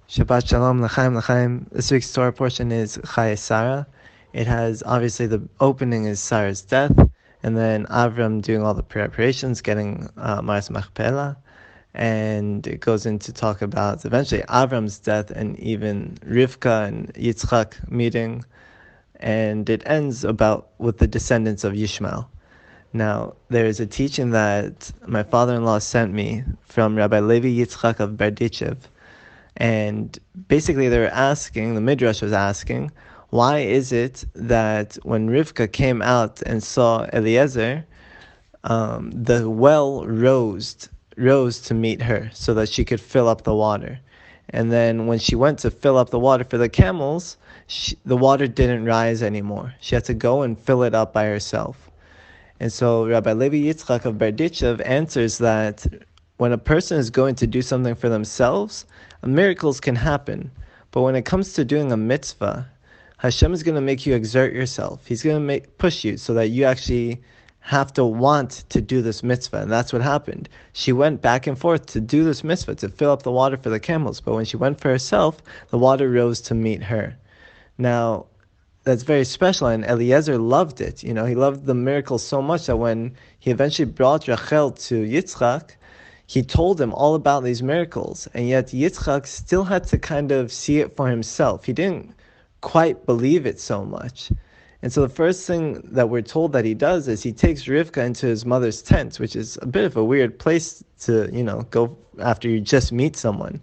Shabbat Shalom, L'chaim, L'chaim. This week's Torah portion is Chayei Sarah. It has, obviously, the opening is Sarah's death, and then Avraham doing all the preparations, getting Maras Machpelah, and it goes into talk about eventually Avram's death and even Rivkah and Yitzchak meeting, and it ends about with the descendants of Yishmael. Now, there is a teaching that my father-in-law sent me from Rabbi Levi Yitzchak of Braude. And basically they were asking, the Midrash was asking, why is it that when Rivkah came out and saw Eliezer, the well rose to meet her so that she could fill up the water. And then when she went to fill up the water for the camels, the water didn't rise anymore. She had to go and fill it up by herself. And so Rabbi Levi Yitzchak of Braude answers that when a person is going to do something for themselves, miracles can happen. But when it comes to doing a mitzvah, Hashem is going to make you exert yourself. He's going to push you so that you actually have to want to do this mitzvah. And that's what happened. She went back and forth to do this mitzvah, to fill up the water for the camels. But when she went for herself, the water rose to meet her. Now, that's very special, and Eliezer loved it. He loved the miracle so much that when he eventually brought Rachel to Yitzchak, he told him all about these miracles, and yet Yitzchak still had to kind of see it for himself. He didn't quite believe it so much. And so the first thing that we're told that he does is he takes Rivkah into his mother's tent, which is a bit of a weird place to, go after you just meet someone.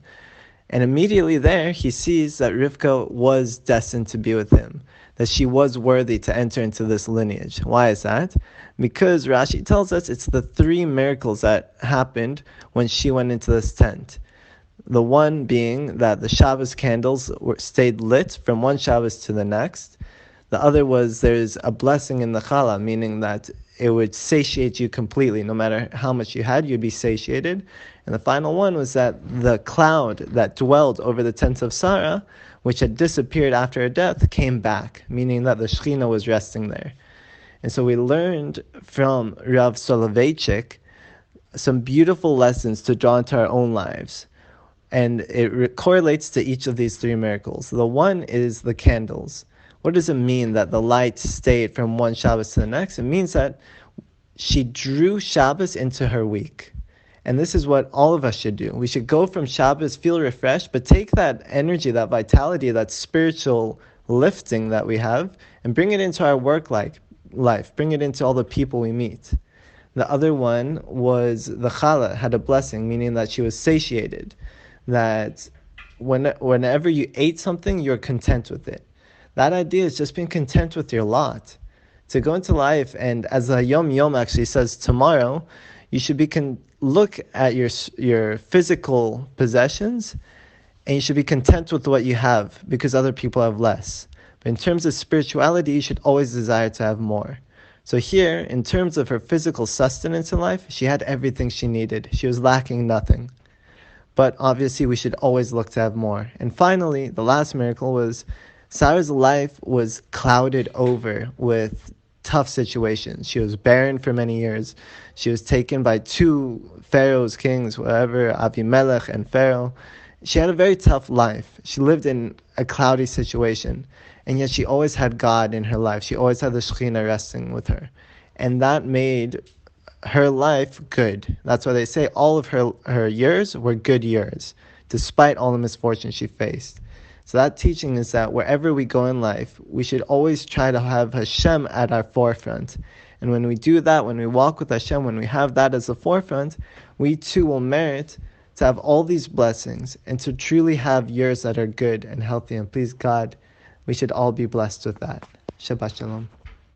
And immediately there, he sees that Rivkah was destined to be with him, that she was worthy to enter into this lineage. Why is that? Because Rashi tells us it's the three miracles that happened when she went into this tent. The one being that the Shabbos candles stayed lit from one Shabbos to the next. The other was there's a blessing in the challah, meaning that it would satiate you completely. No matter how much you had, you'd be satiated. And the final one was that the cloud that dwelled over the tent of Sarah, which had disappeared after her death, came back, meaning that the Shekhinah was resting there. And so we learned from Rav Soloveitchik some beautiful lessons to draw into our own lives. And it correlates to each of these three miracles. The one is the candles. What does it mean that the light stayed from one Shabbos to the next? It means that she drew Shabbos into her week. And this is what all of us should do. We should go from Shabbos, feel refreshed, but take that energy, that vitality, that spiritual lifting that we have, and bring it into our work life. Bring it into all the people we meet. The other one was the challah had a blessing, meaning that she was satiated. That whenever you ate something, you're content with it. That idea is just being content with your lot. To go into life, and as the Yom Yom actually says tomorrow, you should look at your physical possessions, and you should be content with what you have because other people have less. But in terms of spirituality, you should always desire to have more. So here, in terms of her physical sustenance in life, she had everything she needed. She was lacking nothing. But obviously, we should always look to have more. And finally, the last miracle was Sarah's life was clouded over with tough situations. She was barren for many years. She was taken by two Pharaoh's kings, Avimelech and Pharaoh. She had a very tough life. She lived in a cloudy situation. And yet she always had God in her life. She always had the Shekhinah resting with her. And that made her life good. That's why they say all of her years were good years, despite all the misfortune she faced. So that teaching is that wherever we go in life, we should always try to have Hashem at our forefront. And when we do that, when we walk with Hashem, when we have that as the forefront, we too will merit to have all these blessings and to truly have years that are good and healthy. And please God, we should all be blessed with that. Shabbat Shalom.